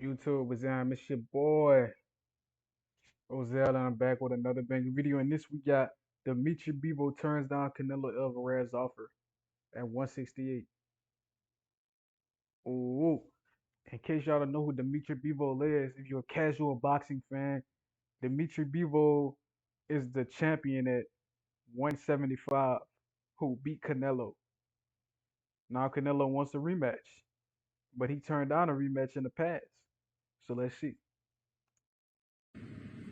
YouTube was on. It's your boy Ozell, and I'm back with another banger video. And this we got Dmitry Bivol turns down Canelo Alvarez offer at 168. Ooh. In case y'all don't know who Dmitry Bivol is, if you're a casual boxing fan, Dmitry Bivol is the champion at 175 who beat Canelo. Now Canelo wants a rematch, but he turned down a rematch in the past. So let's see.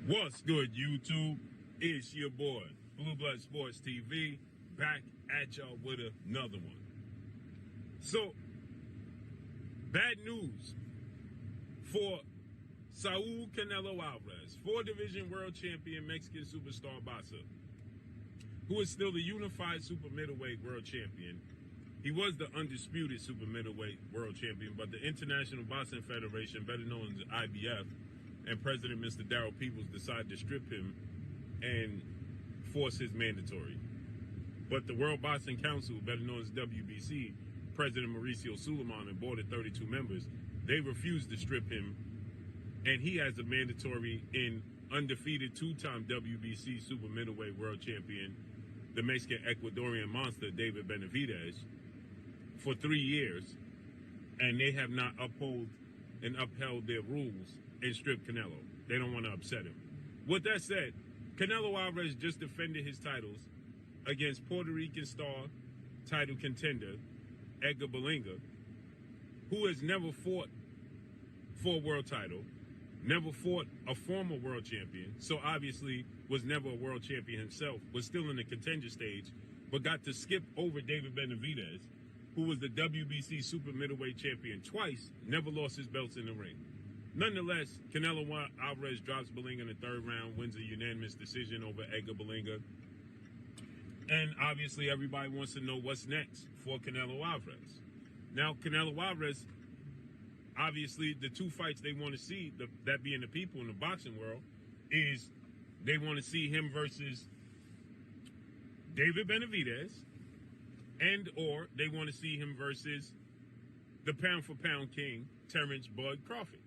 What's good, YouTube? It's your boy, Blue Blood Sports TV, back at y'all with another one. So, bad news for Saul Canelo Alvarez, four-division world champion, Mexican superstar boxer, who is still the unified super middleweight world champion. He was the undisputed super middleweight world champion, but the International Boxing Federation, better known as IBF, and President Mr. Darryl Peoples decided to strip him and force his mandatory. But the World Boxing Council, better known as WBC, President Mauricio Suleiman and board of 32 members, they refused to strip him, and he has a mandatory in undefeated two-time WBC super middleweight world champion, the Mexican Ecuadorian monster, David Benavidez, for 3 years, and they have not upheld their rules and stripped Canelo. They don't want to upset him. With that said, Canelo Alvarez just defended his titles against Puerto Rican star title contender Edgar Berlanga, who has never fought for a world title, never fought a former world champion, so obviously was never a world champion himself, was still in the contender stage, but got to skip over David Benavidez, who was the WBC super middleweight champion twice, never lost his belts in the ring. Nonetheless, Canelo Alvarez drops Berlanga in the third round, wins a unanimous decision over Edgar Berlanga. And obviously everybody wants to know what's next for Canelo Alvarez. Now, Canelo Alvarez, obviously the two fights they want to see, that being the people in the boxing world, is they want to see him versus David Benavidez, and or they want to see him versus the pound-for-pound king, Terrence Bud Crawford,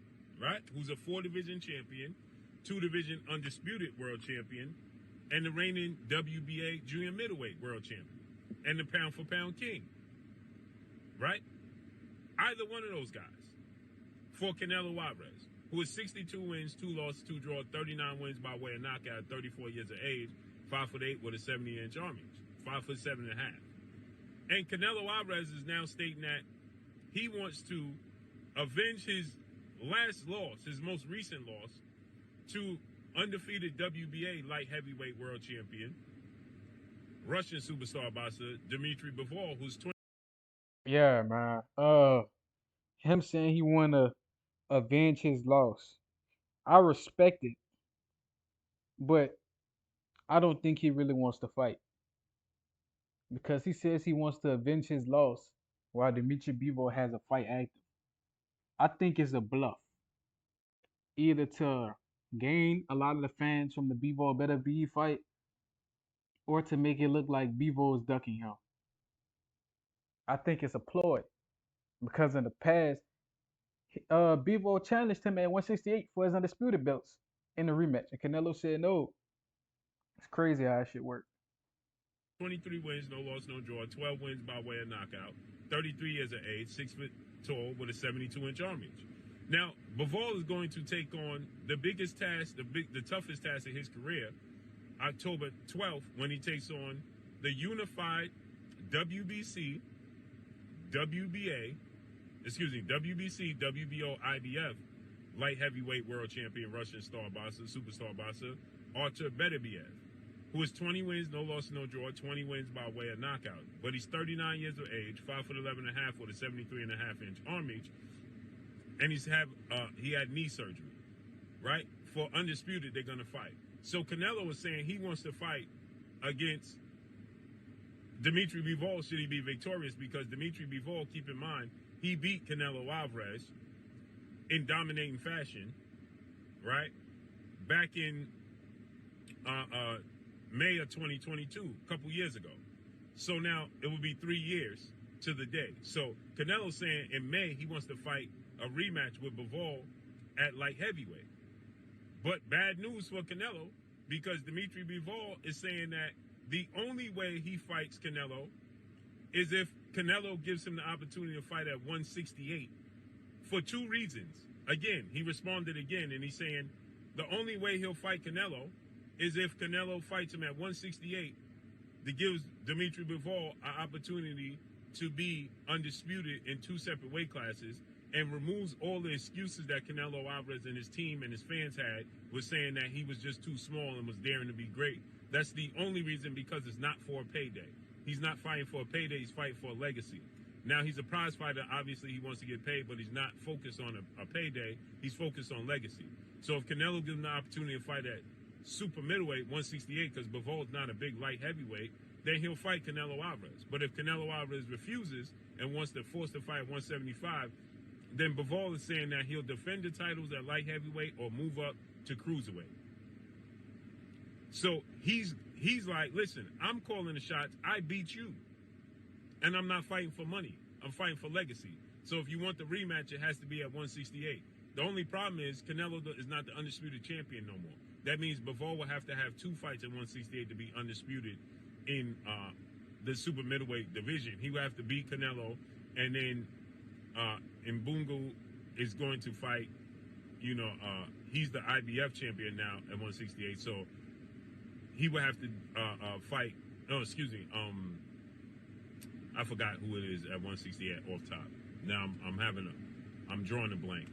right? Who's a 4-division champion, 2-division undisputed world champion, and the reigning WBA junior middleweight world champion, and the pound-for-pound king, right? Either one of those guys for Canelo Alvarez, who is 62 wins, 2 losses, 2 draws, 39 wins by way of knockout, 34 years of age, 5'8" with a 70-inch arm reach, 5'7.5". And Canelo Alvarez is now stating that he wants to avenge his last loss, his most recent loss, to undefeated WBA light heavyweight world champion, Russian superstar boxer Dmitry Bivol, who's 20. Yeah, man. Him saying he wanna avenge his loss. I respect it, but I don't think he really wants to fight because he says he wants to avenge his loss while Dmitry Bivol has a fight active. I think it's a bluff, either to gain a lot of the fans from the Bivol Beterbiev fight or to make it look like Bivol is ducking him. I think it's a ploy because in the past, Bivol challenged him at 168 for his undisputed belts in the rematch, and Canelo said no. It's crazy how that shit works. 23 wins, no loss, no draw, 12 wins by way of knockout, 33 years of age, 6 foot tall with a 72-inch arm reach. Now, Bivol is going to take on the biggest task, the toughest task of his career, October 12th, when he takes on the unified WBC, WBO, IBF light heavyweight world champion, Russian superstar boxer, Artur Beterbiev, who is 20 wins, no loss, no draw, 20 wins by way of knockout. But he's 39 years of age, 5'11.5" with a 73.5-inch arm reach, and he had knee surgery, right? For undisputed, they're gonna fight. So Canelo was saying he wants to fight against Dmitry Bivol should he be victorious, because Dmitry Bivol, keep in mind, he beat Canelo Alvarez in dominating fashion, right? Back in May of 2022, a couple years ago. So now it will be 3 years to the day. So Canelo's saying in May he wants to fight a rematch with Bivol at light heavyweight. But bad news for Canelo because Dmitry Bivol is saying that the only way he fights Canelo is if Canelo gives him the opportunity to fight at 168 for two reasons. Again, he responded again and he's saying the only way he'll fight Canelo is if Canelo fights him at 168 that gives Dmitry Bivol an opportunity to be undisputed in two separate weight classes and removes all the excuses that Canelo Alvarez and his team and his fans had was saying that he was just too small and was daring to be great. That's the only reason, because it's not for a payday. He's not fighting for a payday, he's fighting for a legacy. Now, he's a prize fighter. Obviously, he wants to get paid, but he's not focused on a payday. He's focused on legacy. So if Canelo gives him the opportunity to fight at super middleweight, 168, because Bivol's not a big light heavyweight, then he'll fight Canelo Alvarez. But if Canelo Alvarez refuses and wants to force the fight at 175, then Bivol is saying that he'll defend the titles at light heavyweight or move up to cruiserweight. So he's like, listen, I'm calling the shots. I beat you. And I'm not fighting for money. I'm fighting for legacy. So if you want the rematch, it has to be at 168. The only problem is Canelo is not the undisputed champion no more. That means Bivol will have to have two fights at 168 to be undisputed in the super middleweight division. He will have to beat Canelo, and then Mbungu is going to fight, he's the IBF champion now at 168. So he would have to fight, I forgot who it is at 168 off top. Now I'm drawing a blank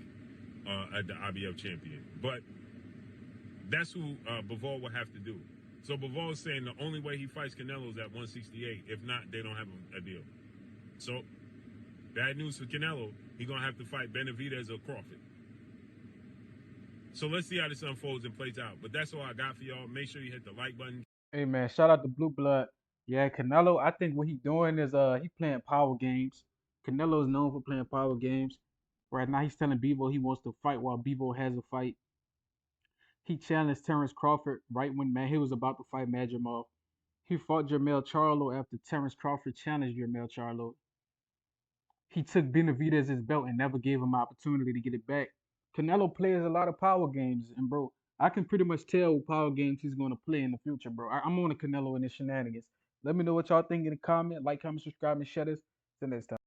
at the IBF champion. But that's who Bivol will have to do. So Bivol is saying the only way he fights Canelo is at 168. If not, they don't have a deal. So bad news for Canelo. He's going to have to fight Beterbiev or Crawford. So let's see how this unfolds and plays out. But that's all I got for y'all. Make sure you hit the like button. Hey man, shout out to Blue Blood. Yeah, Canelo, I think what he doing is he playing power games. Canelo is known for playing power games. Right now he's telling Bivol he wants to fight while Bivol has a fight. He challenged Terrence Crawford right when he was about to fight Madrimov. He fought Jermell Charlo after Terrence Crawford challenged Jermell Charlo. He took Benavidez's belt and never gave him an opportunity to get it back. Canelo plays a lot of power games, and bro, I can pretty much tell what power games he's going to play in the future, bro. I'm on the Canelo and his shenanigans. Let me know what y'all think in the comment. Like, comment, subscribe, and share this. Till next time.